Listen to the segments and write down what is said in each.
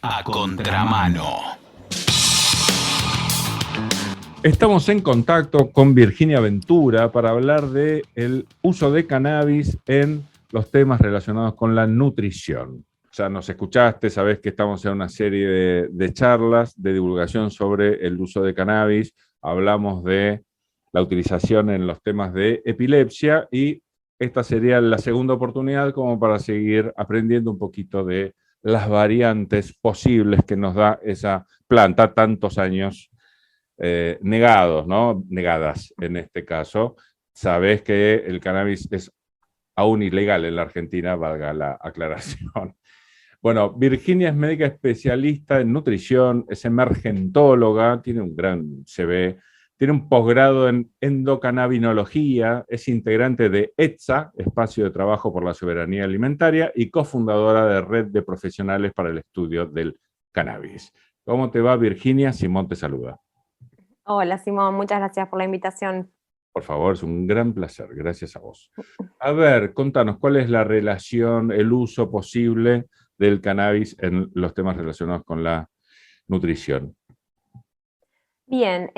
A Contramano. Estamos en contacto con Virginia Ventura para hablar del uso de cannabis en los temas relacionados con la nutrición. Ya nos escuchaste, sabés que estamos en una serie de charlas de divulgación sobre el uso de cannabis. Hablamos de la utilización en los temas de epilepsia y esta sería la segunda oportunidad como para seguir aprendiendo un poquito de las variantes posibles que nos da esa planta tantos años negados, ¿no? Negadas en este caso. Sabés que el cannabis es aún ilegal en la Argentina, valga la aclaración. Bueno, Virginia es médica especialista en nutrición, es emergentóloga, tiene un gran CV, tiene un posgrado en endocannabinología, es integrante de ETSA, Espacio de Trabajo por la Soberanía Alimentaria, y cofundadora de Red de Profesionales para el Estudio del Cannabis. ¿Cómo te va, Virginia? Simón te saluda. Hola, Simón, muchas gracias por la invitación. Por favor, es un gran placer, gracias a vos. A ver, contanos, ¿cuál es la relación, el uso posible del cannabis en los temas relacionados con la nutrición? Bien,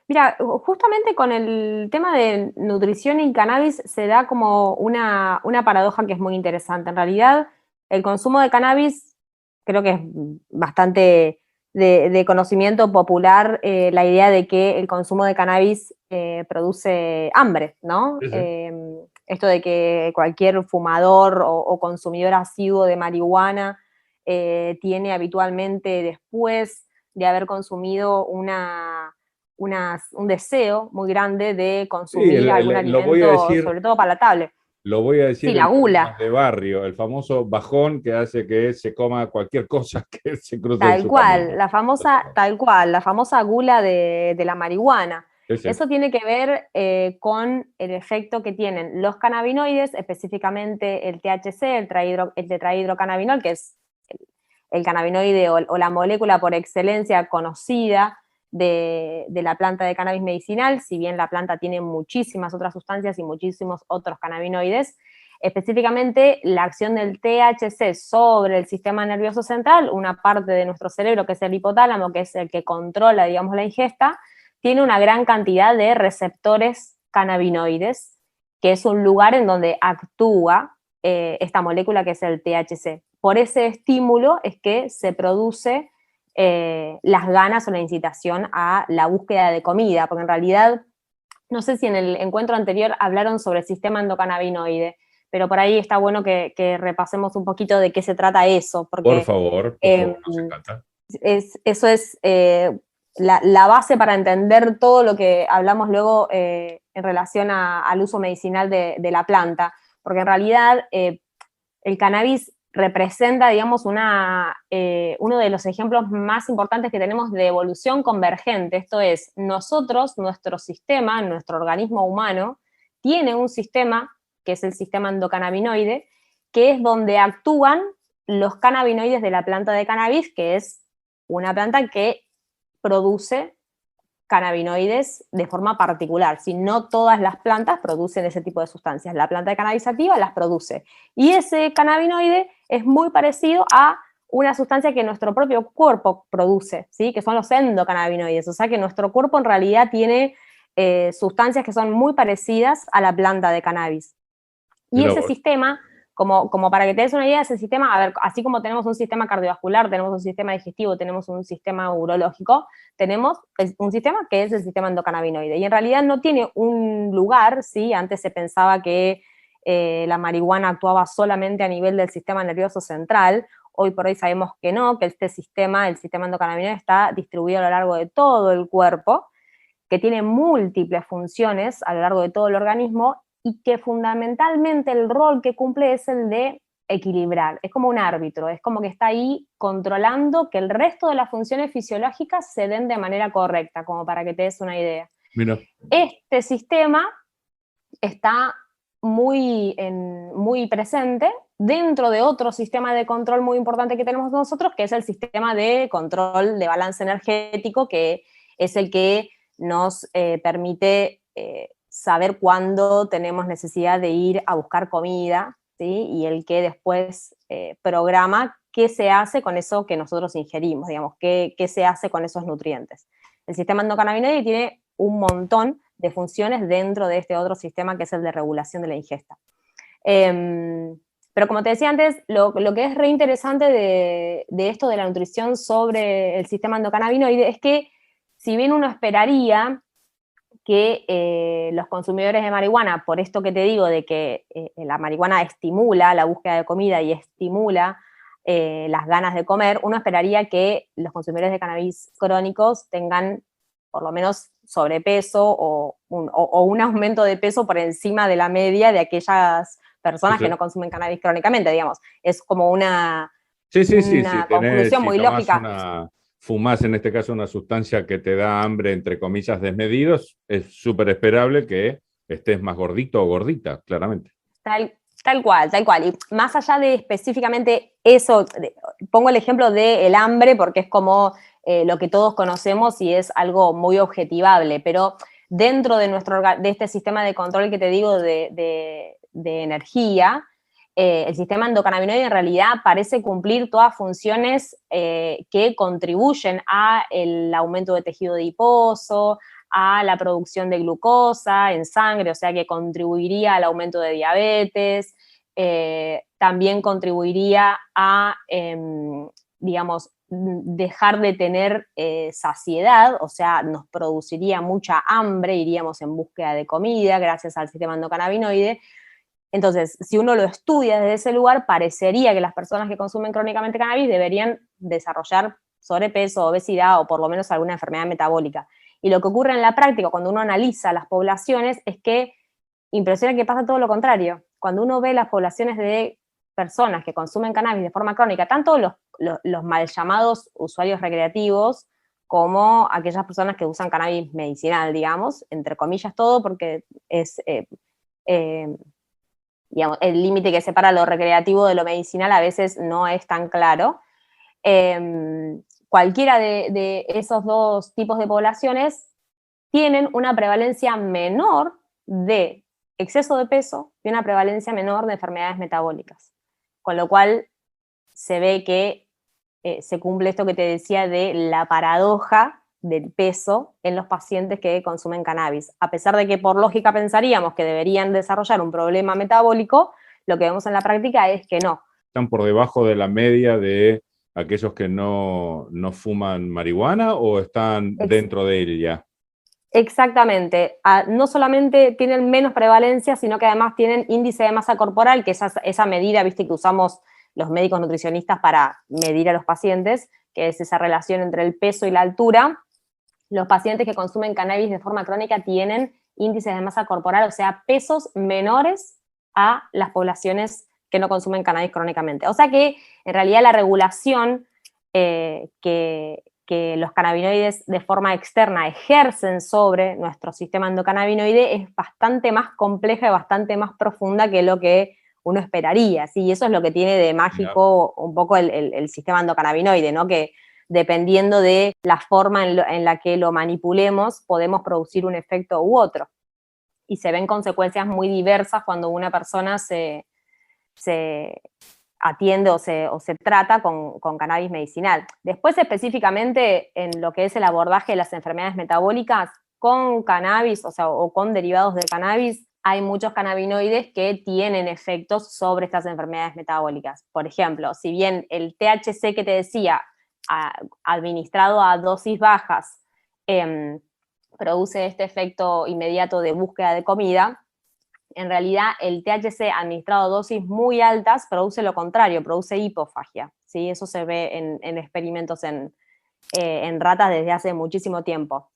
mira, justamente con el tema de nutrición y cannabis se da como una paradoja que es muy interesante. En realidad, el consumo de cannabis creo que es bastante de conocimiento popular, la idea de que el consumo de cannabis produce hambre, ¿no? Sí, sí. Esto de que cualquier fumador o consumidor asiduo de marihuana tiene habitualmente después de haber consumido un deseo muy grande de consumir Sí, algún lo voy a alimento, decir, sobre todo palatable. lo voy a Sí, decir la en gula. términos de barrio, el famoso bajón que hace que se coma cualquier cosa que se cruce en Tal su cual, camino. la famosa gula de la marihuana. Sí, sí. Eso tiene que ver con el efecto que tienen los cannabinoides, específicamente el THC, el tetrahidrocannabinol, que es el cannabinoide o la molécula por excelencia conocida de la planta de cannabis medicinal, si bien la planta tiene muchísimas otras sustancias y muchísimos otros cannabinoides. Específicamente la acción del THC sobre el sistema nervioso central, una parte de nuestro cerebro que es el hipotálamo, que es el que controla, digamos, la ingesta, tiene una gran cantidad de receptores cannabinoides, que es un lugar en donde actúa esta molécula que es el THC. Por ese estímulo es que se produce las ganas o la incitación a la búsqueda de comida, porque en realidad, no sé si en el encuentro anterior hablaron sobre el sistema endocannabinoide, pero por ahí está bueno que repasemos un poquito de qué se trata eso, Por porque favor, nos encanta. eso es la base para entender todo lo que hablamos luego en relación al uso medicinal de la planta, porque en realidad el cannabis representa, digamos, uno de los ejemplos más importantes que tenemos de evolución convergente. Esto es, nuestro sistema, nuestro organismo humano, tiene un sistema, que es el sistema endocannabinoide, que es donde actúan los cannabinoides de la planta de cannabis, que es una planta que produce cannabinoides de forma particular. Si no todas las plantas producen ese tipo de sustancias. La planta de cannabis sativa las produce. Y ese cannabinoide es muy parecido a una sustancia que nuestro propio cuerpo produce, ¿sí? Que son los endocannabinoides. O sea que nuestro cuerpo en realidad tiene sustancias que son muy parecidas a la planta de cannabis. Y Mirá ese vos. sistema, como para que te des una idea, ese sistema, a ver, así como tenemos un sistema cardiovascular, tenemos un sistema digestivo, tenemos un sistema urológico, tenemos un sistema que es el sistema endocannabinoide. Y en realidad no tiene un lugar, ¿sí? Antes se pensaba que la marihuana actuaba solamente a nivel del sistema nervioso central. Hoy por hoy sabemos que no, que este sistema, el sistema endocannabinoide, está distribuido a lo largo de todo el cuerpo, que tiene múltiples funciones a lo largo de todo el organismo y que fundamentalmente el rol que cumple es el de equilibrar. Es como un árbitro, es como que está ahí controlando que el resto de las funciones fisiológicas se den de manera correcta, como para que te des una idea. Mira. Este sistema está muy presente dentro de otro sistema de control muy importante que tenemos nosotros, que es el sistema de control de balance energético, que es el que nos permite saber cuándo tenemos necesidad de ir a buscar comida, ¿sí? Y el que después programa qué se hace con eso que nosotros ingerimos, digamos, qué se hace con esos nutrientes. El sistema endocannabinoide tiene un montón de funciones dentro de este otro sistema que es el de regulación de la ingesta. Pero como te decía antes, lo que es re interesante de esto de la nutrición sobre el sistema endocannabinoide es que, si bien uno esperaría que los consumidores de marihuana, por esto que te digo de que la marihuana estimula la búsqueda de comida y estimula las ganas de comer, uno esperaría que los consumidores de cannabis crónicos tengan por lo menos sobrepeso o un aumento de peso por encima de la media de aquellas personas que no consumen cannabis crónicamente, digamos. Es como una conclusión muy lógica. Fumás en este caso una sustancia que te da hambre, entre comillas, desmedidos, es súper esperable que estés más gordito o gordita, claramente. Tal cual. Y más allá de específicamente eso, pongo el ejemplo del hambre porque es como lo que todos conocemos y es algo muy objetivable, pero dentro de este sistema de control que te digo de energía, el sistema endocannabinoide en realidad parece cumplir todas funciones que contribuyen al aumento de tejido adiposo, a la producción de glucosa en sangre, o sea que contribuiría al aumento de diabetes, también contribuiría a, digamos, dejar de tener saciedad, o sea, nos produciría mucha hambre, iríamos en búsqueda de comida gracias al sistema endocannabinoide. Entonces, si uno lo estudia desde ese lugar, parecería que las personas que consumen crónicamente cannabis deberían desarrollar sobrepeso, obesidad o por lo menos alguna enfermedad metabólica. Y lo que ocurre en la práctica cuando uno analiza las poblaciones es que impresiona que pasa todo lo contrario. Cuando uno ve las poblaciones de personas que consumen cannabis de forma crónica, tanto los mal llamados usuarios recreativos como aquellas personas que usan cannabis medicinal, digamos, entre comillas todo, porque es... digamos, el límite que separa lo recreativo de lo medicinal a veces no es tan claro. Cualquiera de esos dos tipos de poblaciones tienen una prevalencia menor de exceso de peso y una prevalencia menor de enfermedades metabólicas. Con lo cual se ve que se cumple esto que te decía de la paradoja del peso en los pacientes que consumen cannabis. A pesar de que por lógica pensaríamos que deberían desarrollar un problema metabólico, lo que vemos en la práctica es que no. ¿Están por debajo de la media de aquellos que no fuman marihuana o están dentro de ella? Exactamente. No solamente tienen menos prevalencia, sino que además tienen índice de masa corporal, que es esa medida, viste, que usamos los médicos nutricionistas para medir a los pacientes, que es esa relación entre el peso y la altura. Los pacientes que consumen cannabis de forma crónica tienen índices de masa corporal, o sea, pesos menores a las poblaciones que no consumen cannabis crónicamente. O sea que, en realidad, la regulación que los cannabinoides de forma externa ejercen sobre nuestro sistema endocannabinoide es bastante más compleja y bastante más profunda que lo que uno esperaría, ¿sí? Y eso es lo que tiene de mágico un poco el sistema endocannabinoide, ¿no? Que dependiendo de la forma en la que lo manipulemos, podemos producir un efecto u otro. Y se ven consecuencias muy diversas cuando una persona se atiende o se trata con cannabis medicinal. Después, específicamente, en lo que es el abordaje de las enfermedades metabólicas, con cannabis, o sea, o con derivados de cannabis, hay muchos cannabinoides que tienen efectos sobre estas enfermedades metabólicas. Por ejemplo, si bien el THC que te decía, administrado a dosis bajas, produce este efecto inmediato de búsqueda de comida, en realidad el THC administrado a dosis muy altas produce lo contrario, produce hipofagia, ¿sí? Eso se ve en experimentos en ratas desde hace muchísimo tiempo.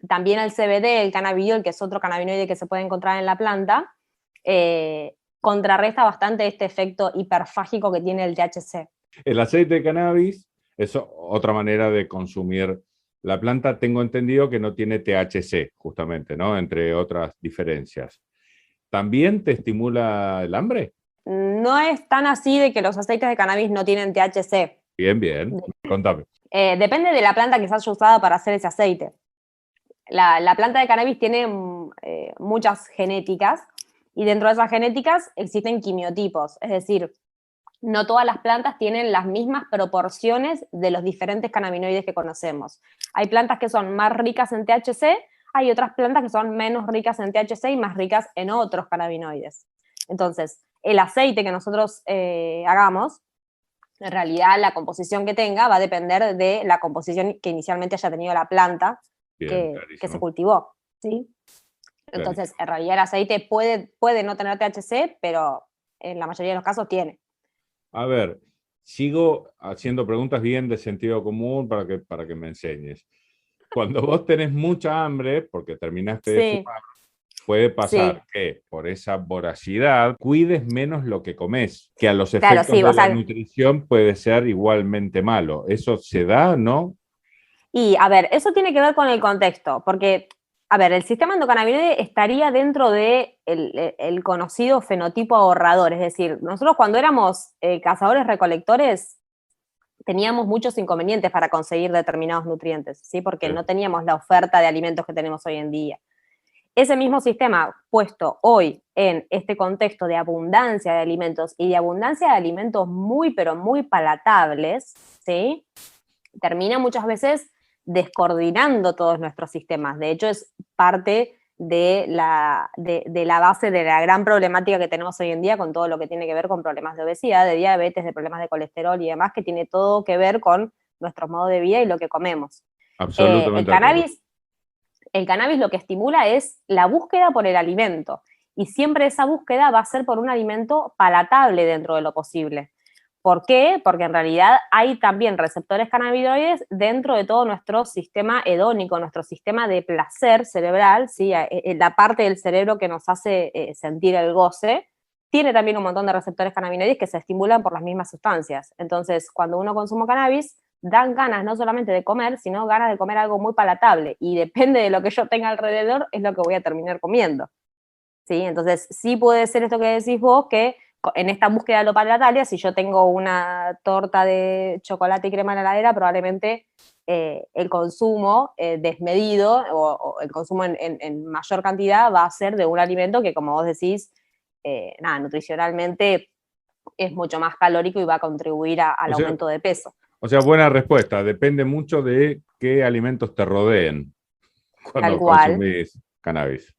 También el CBD, el cannabidiol, que es otro cannabinoide que se puede encontrar en la planta, contrarresta bastante este efecto hiperfágico que tiene el THC. El aceite de cannabis es otra manera de consumir la planta. Tengo entendido que no tiene THC, justamente, ¿no? Entre otras diferencias. ¿También te estimula el hambre? No es tan así de que los aceites de cannabis no tienen THC. Bien, contame. Depende de la planta que se haya usado para hacer ese aceite. La planta de cannabis tiene muchas genéticas y dentro de esas genéticas existen quimiotipos, es decir, no todas las plantas tienen las mismas proporciones de los diferentes cannabinoides que conocemos. Hay plantas que son más ricas en THC, hay otras plantas que son menos ricas en THC y más ricas en otros cannabinoides. Entonces, el aceite que nosotros hagamos, en realidad la composición que tenga va a depender de la composición que inicialmente haya tenido la planta Bien, que se cultivó, ¿sí? Entonces, en realidad el aceite puede no tener THC, pero en la mayoría de los casos tiene. A ver, sigo haciendo preguntas bien de sentido común para que me enseñes. Cuando vos tenés mucha hambre, porque terminaste de Sí, fumar, puede pasar sí, que por esa voracidad cuides menos lo que comes, que a los claro, efectos sí, de o la sea, nutrición puede ser igualmente malo. ¿Eso se da, no? y a ver, eso tiene que ver con el contexto, porque, a ver, el sistema endocannabinoide estaría dentro de el conocido fenotipo ahorrador, es decir, nosotros cuando éramos cazadores-recolectores teníamos muchos inconvenientes para conseguir determinados nutrientes, ¿sí? Porque Sí. no teníamos la oferta de alimentos que tenemos hoy en día. Ese mismo sistema puesto hoy en este contexto de abundancia de alimentos y de abundancia de alimentos muy, pero muy palatables, ¿sí? Termina muchas veces descoordinando todos nuestros sistemas. De hecho, es parte de la base de la gran problemática que tenemos hoy en día con todo lo que tiene que ver con problemas de obesidad, de diabetes, de problemas de colesterol y demás, que tiene todo que ver con nuestro modo de vida y lo que comemos. El Absolutamente de acuerdo. cannabis el cannabis lo que estimula es la búsqueda por el alimento. Y siempre esa búsqueda va a ser por un alimento palatable dentro de lo posible. ¿Por qué? Porque en realidad hay también receptores cannabinoides dentro de todo nuestro sistema hedónico, nuestro sistema de placer cerebral, ¿sí? La parte del cerebro que nos hace sentir el goce, tiene también un montón de receptores cannabinoides que se estimulan por las mismas sustancias. Entonces, cuando uno consume cannabis, dan ganas no solamente de comer, sino ganas de comer algo muy palatable. Y depende de lo que yo tenga alrededor, es lo que voy a terminar comiendo. ¿Sí? Entonces, sí puede ser esto que decís vos, que en esta búsqueda de lo palatable, si yo tengo una torta de chocolate y crema en la heladera, probablemente el consumo desmedido o el consumo en mayor cantidad va a ser de un alimento que, como vos decís, nutricionalmente es mucho más calórico y va a contribuir al O sea, aumento de peso. buena respuesta. Depende mucho de qué alimentos te rodeen Tal cuando cual. consumís cannabis.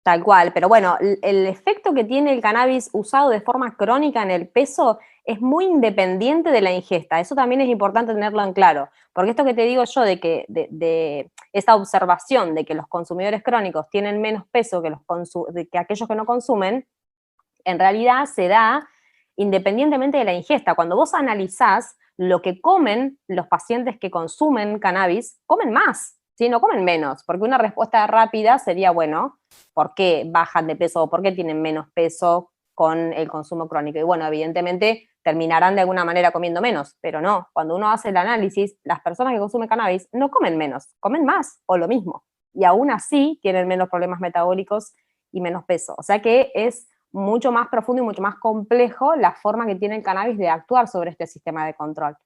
Tal cual, pero bueno, el efecto que tiene el cannabis usado de forma crónica en el peso es muy independiente de la ingesta. Eso también es importante tenerlo en claro, porque esto que te digo yo de esa observación de que los consumidores crónicos tienen menos peso que aquellos que no consumen, en realidad se da independientemente de la ingesta. Cuando vos analizás lo que comen los pacientes que consumen cannabis, comen más, ¿sí? No comen menos, porque una respuesta rápida sería, bueno, ¿por qué bajan de peso o por qué tienen menos peso con el consumo crónico? Y bueno, evidentemente terminarán de alguna manera comiendo menos, pero no, cuando uno hace el análisis, las personas que consumen cannabis no comen menos, comen más o lo mismo, y aún así tienen menos problemas metabólicos y menos peso. O sea que es mucho más profundo y mucho más complejo la forma que tiene el cannabis de actuar sobre este sistema de control.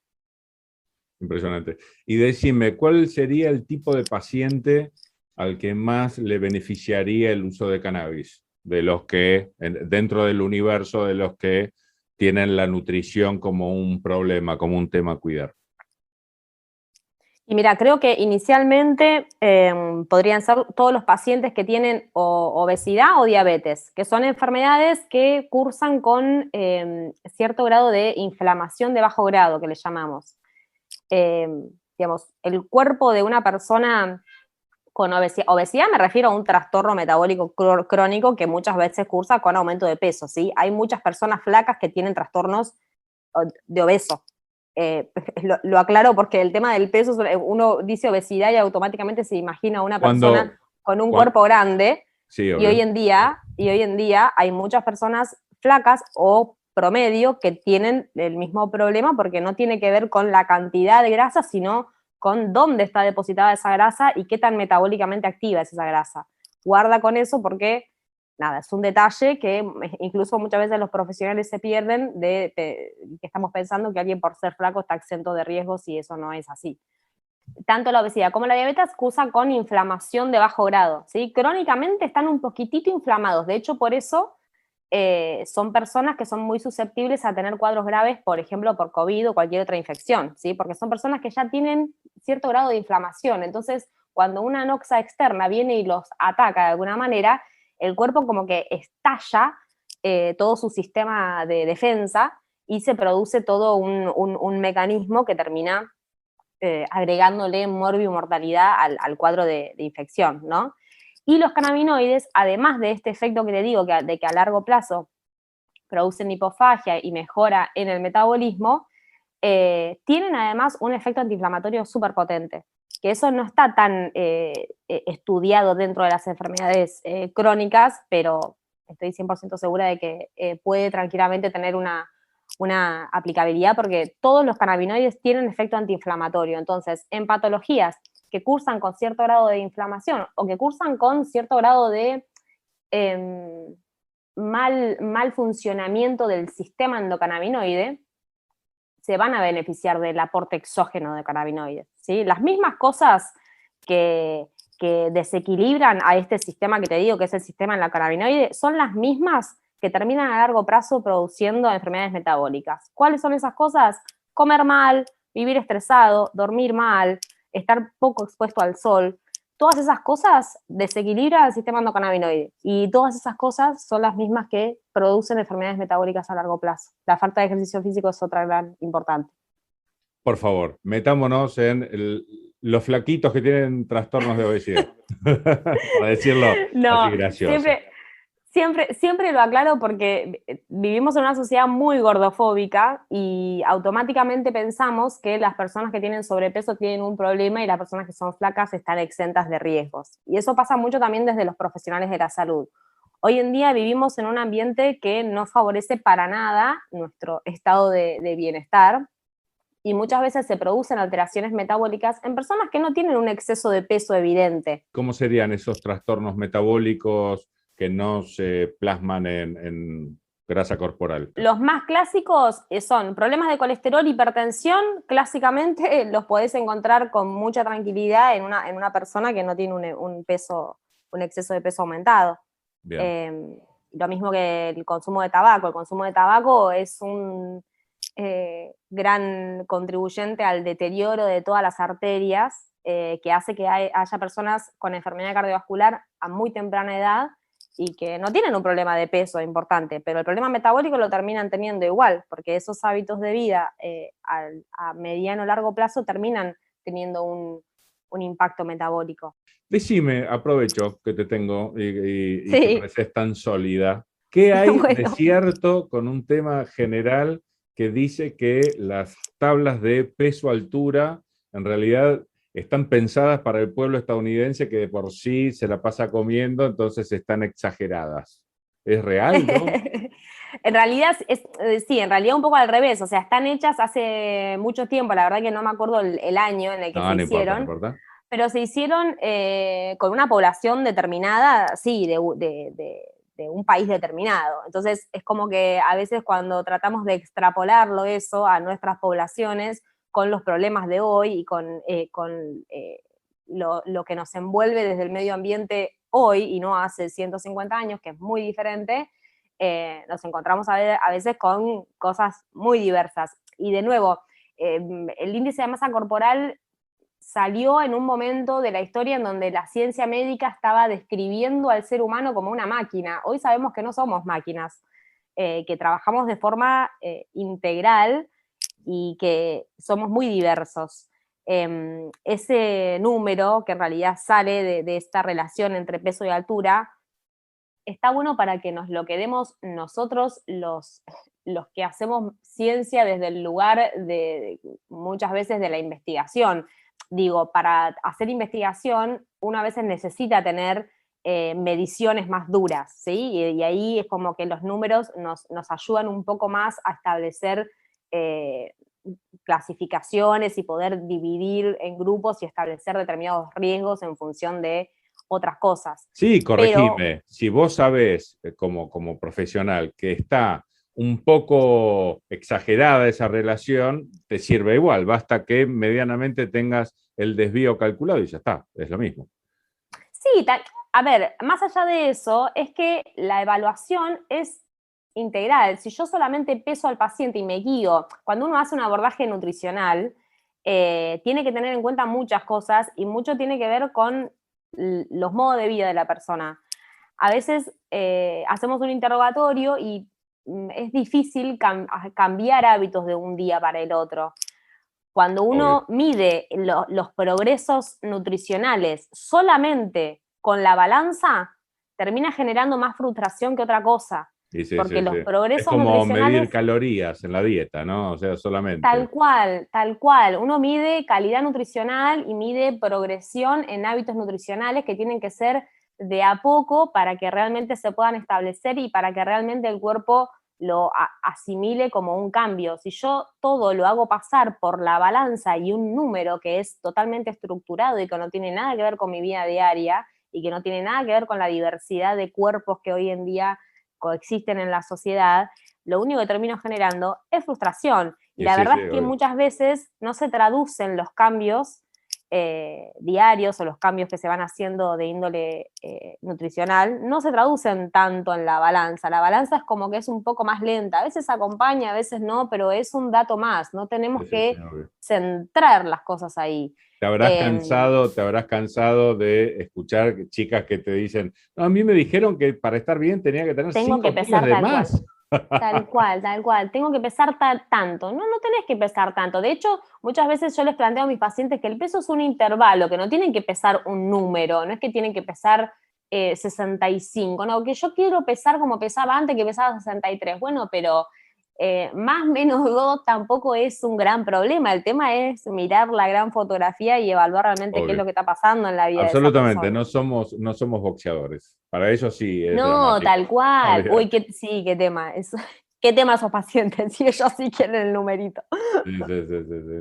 Impresionante. Y decime, ¿cuál sería el tipo de paciente al que más le beneficiaría el uso de cannabis? De los que, dentro del universo de los que tienen la nutrición como un problema, como un tema a cuidar. Y mira, creo que inicialmente podrían ser todos los pacientes que tienen obesidad o diabetes, que son enfermedades que cursan con cierto grado de inflamación de bajo grado, que le llamamos. Digamos, el cuerpo de una persona con obesidad me refiero a un trastorno metabólico crónico que muchas veces cursa con aumento de peso, ¿sí? Hay muchas personas flacas que tienen trastornos de obeso. Lo aclaro porque el tema del peso, uno dice obesidad y automáticamente se imagina a una Cuando, persona con un cuando cuerpo grande, sí, y hoy obvio. en día hay muchas personas flacas o promedio que tienen el mismo problema porque no tiene que ver con la cantidad de grasa, sino con dónde está depositada esa grasa y qué tan metabólicamente activa es esa grasa. Guarda con eso porque, nada, es un detalle que incluso muchas veces los profesionales se pierden que estamos pensando que alguien por ser flaco está exento de riesgos y eso no es así. Tanto la obesidad como la diabetes cursan con inflamación de bajo grado, ¿sí? Crónicamente están un poquitito inflamados, de hecho por eso son personas que son muy susceptibles a tener cuadros graves, por ejemplo, por COVID o cualquier otra infección, ¿sí? Porque son personas que ya tienen cierto grado de inflamación. Entonces, cuando una noxa externa viene y los ataca de alguna manera, el cuerpo como que estalla todo su sistema de defensa y se produce todo un mecanismo que termina agregándole mortalidad al cuadro de infección, ¿no? Y los cannabinoides, además de este efecto que te digo, de que a largo plazo producen hipofagia y mejora en el metabolismo, tienen además un efecto antiinflamatorio súper potente, que eso no está tan estudiado dentro de las enfermedades crónicas, pero estoy 100% segura de que puede tranquilamente tener una aplicabilidad, porque todos los cannabinoides tienen efecto antiinflamatorio. Entonces, en patologías que cursan con cierto grado de inflamación o que cursan con cierto grado de mal funcionamiento del sistema endocannabinoide, se van a beneficiar del aporte exógeno de cannabinoides, ¿sí? Las mismas cosas que desequilibran a este sistema que te digo, que es el sistema endocannabinoide, son las mismas que terminan a largo plazo produciendo enfermedades metabólicas. ¿Cuáles son esas cosas? Comer mal, vivir estresado, dormir mal, estar poco expuesto al sol. Todas esas cosas desequilibran el sistema endocannabinoide y todas esas cosas son las mismas que producen enfermedades metabólicas a largo plazo. La falta de ejercicio físico es otra gran importante. Por favor, metámonos en los flaquitos que tienen trastornos de obesidad, para decirlo así No, gracioso. siempre lo aclaro porque vivimos en una sociedad muy gordofóbica y automáticamente pensamos que las personas que tienen sobrepeso tienen un problema y las personas que son flacas están exentas de riesgos. Y eso pasa mucho también desde los profesionales de la salud. Hoy en día vivimos en un ambiente que no favorece para nada nuestro estado de bienestar y muchas veces se producen alteraciones metabólicas en personas que no tienen un exceso de peso evidente. ¿Cómo serían esos trastornos metabólicos que no se plasman en grasa corporal? Los más clásicos son problemas de colesterol, hipertensión. Clásicamente los podés encontrar con mucha tranquilidad en una persona que no tiene un exceso de peso aumentado. Lo mismo que el consumo de tabaco. El consumo de tabaco es un gran contribuyente al deterioro de todas las arterias, que hace que haya personas con enfermedad cardiovascular a muy temprana edad y que no tienen un problema de peso importante, pero el problema metabólico lo terminan teniendo igual, porque esos hábitos de vida a mediano o largo plazo terminan teniendo un impacto metabólico. Decime, aprovecho que te tengo y Sí. que pareces tan sólida, ¿qué hay de Bueno. cierto con un tema general que dice que las tablas de peso-altura en realidad están pensadas para el pueblo estadounidense que de por sí se la pasa comiendo, entonces están exageradas? ¿Es real, no? En realidad, sí, en realidad un poco al revés, o sea, están hechas hace mucho tiempo, la verdad que no me acuerdo el año en el que se No importa, no hicieron, importa. pero se hicieron con una población determinada, sí, de un país determinado. Entonces, es como que a veces cuando tratamos de extrapolarlo eso a nuestras poblaciones, con los problemas de hoy y con lo que nos envuelve desde el medio ambiente hoy y no hace 150 años, que es muy diferente, nos encontramos a veces con cosas muy diversas. Y de nuevo, el índice de masa corporal salió en un momento de la historia en donde la ciencia médica estaba describiendo al ser humano como una máquina. Hoy sabemos que no somos máquinas, que trabajamos de forma integral y que somos muy diversos. Ese número, que en realidad sale de esta relación entre peso y altura, está bueno para que nos lo quedemos nosotros, los que hacemos ciencia desde el lugar de muchas veces de la investigación. Digo, para hacer investigación uno a veces necesita tener mediciones más duras, ¿sí? Y ahí es como que los números nos ayudan un poco más a establecer clasificaciones y poder dividir en grupos y establecer determinados riesgos en función de otras cosas. Sí, Pero corregime. Si vos sabés, como profesional, que está un poco exagerada esa relación, te sirve igual. Basta que medianamente tengas el desvío calculado y ya está. Es lo mismo. sí, a ver, más allá de eso, es que la evaluación es integral. Si yo solamente peso al paciente y me guío, cuando uno hace un abordaje nutricional, tiene que tener en cuenta muchas cosas y mucho tiene que ver con los modos de vida de la persona. A veces hacemos un interrogatorio y es difícil cambiar hábitos de un día para el otro. Cuando uno mide los progresos nutricionales solamente con la balanza, termina generando más frustración que otra cosa. Sí, porque los progresos es como nutricionales, medir calorías en la dieta, ¿no? O sea, solamente. Tal cual. Uno mide calidad nutricional y mide progresión en hábitos nutricionales que tienen que ser de a poco para que realmente se puedan establecer y para que realmente el cuerpo lo asimile como un cambio. Si yo todo lo hago pasar por la balanza y un número que es totalmente estructurado y que no tiene nada que ver con mi vida diaria y que no tiene nada que ver con la diversidad de cuerpos que hoy en día coexisten en la sociedad, lo único que termino generando es frustración. Y la verdad es que muchas veces no se traducen los cambios diarios o los cambios que se van haciendo de índole nutricional, no se traducen tanto en la balanza. La balanza es como que es un poco más lenta, a veces acompaña, a veces no, pero es un dato más, no tenemos que centrar las cosas ahí. Te habrás cansado de escuchar chicas que te dicen, no, a mí me dijeron que para estar bien tenía que tener 5 kilos de más. Tal cual, tengo que pesar tanto. No tenés que pesar tanto. De hecho, muchas veces yo les planteo a mis pacientes que el peso es un intervalo, que no tienen que pesar un número, no es que tienen que pesar 65, no, que yo quiero pesar como pesaba antes, que pesaba 63. Bueno, pero más menos 2 tampoco es un gran problema. El tema es mirar la gran fotografía y evaluar realmente qué es lo que está pasando en la vida. Absolutamente, de esa persona. No somos boxeadores. Para ellos sí es dramático. Tal cual. Uy, qué tema. ¿Qué tema esos pacientes? Si ellos sí quieren el numerito. Sí,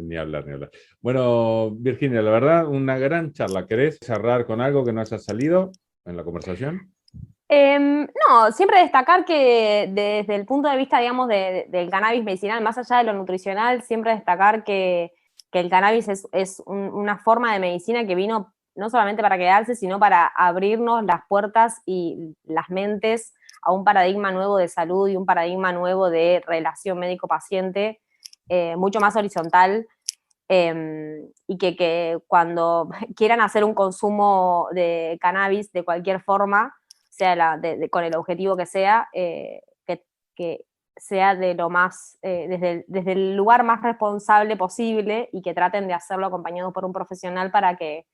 ni hablar. Bueno, Virginia, la verdad, una gran charla. ¿Querés cerrar con algo que no haya salido en la conversación? No, siempre destacar que desde el punto de vista, digamos, del cannabis medicinal, más allá de lo nutricional, siempre destacar que el cannabis es una forma de medicina que vino no solamente para quedarse, sino para abrirnos las puertas y las mentes a un paradigma nuevo de salud y un paradigma nuevo de relación médico-paciente, mucho más horizontal, y que cuando quieran hacer un consumo de cannabis de cualquier forma, sea con el objetivo que sea, que sea de lo más, desde el lugar más responsable posible y que traten de hacerlo acompañados por un profesional para que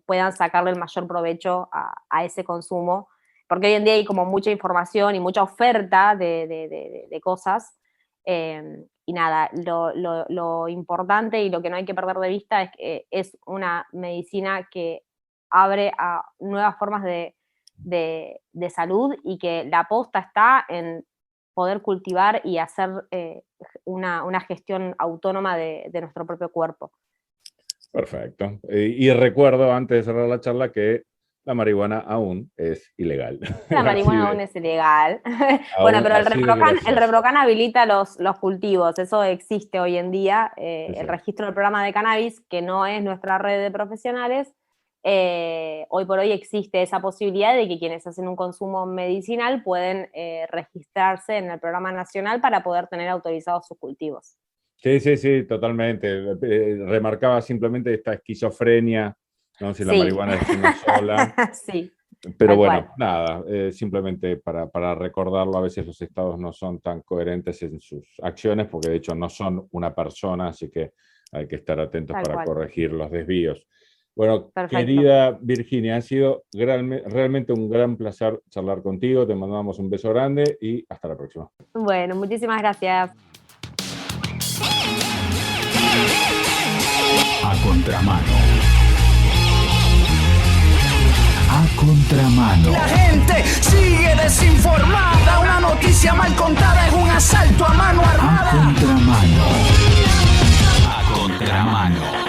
puedan sacarle el mayor provecho a ese consumo, porque hoy en día hay como mucha información y mucha oferta de cosas, y nada, lo importante y lo que no hay que perder de vista es que es una medicina que abre a nuevas formas de salud y que la aposta está en poder cultivar y hacer una gestión autónoma de nuestro propio cuerpo. Perfecto. Y recuerdo, antes de cerrar la charla, que la marihuana aún es ilegal. La marihuana aún es ilegal. Bueno, pero el ReproCan habilita los cultivos, eso existe hoy en día. El registro del programa de cannabis, que no es nuestra red de profesionales, hoy por hoy existe esa posibilidad de que quienes hacen un consumo medicinal pueden registrarse en el programa nacional para poder tener autorizados sus cultivos. Sí, totalmente. Remarcaba simplemente esta esquizofrenia, no sé si la marihuana es una sola. Sí. Pero bueno, nada, simplemente para recordarlo, a veces los estados no son tan coherentes en sus acciones, porque de hecho no son una persona, así que hay que estar atentos para corregir los desvíos. Bueno, querida Virginia, ha sido realmente un gran placer charlar contigo, te mandamos un beso grande y hasta la próxima. Bueno, muchísimas gracias. A contramano. A contramano. La gente sigue desinformada. Una noticia mal contada es un asalto a mano armada. A contramano. A contramano.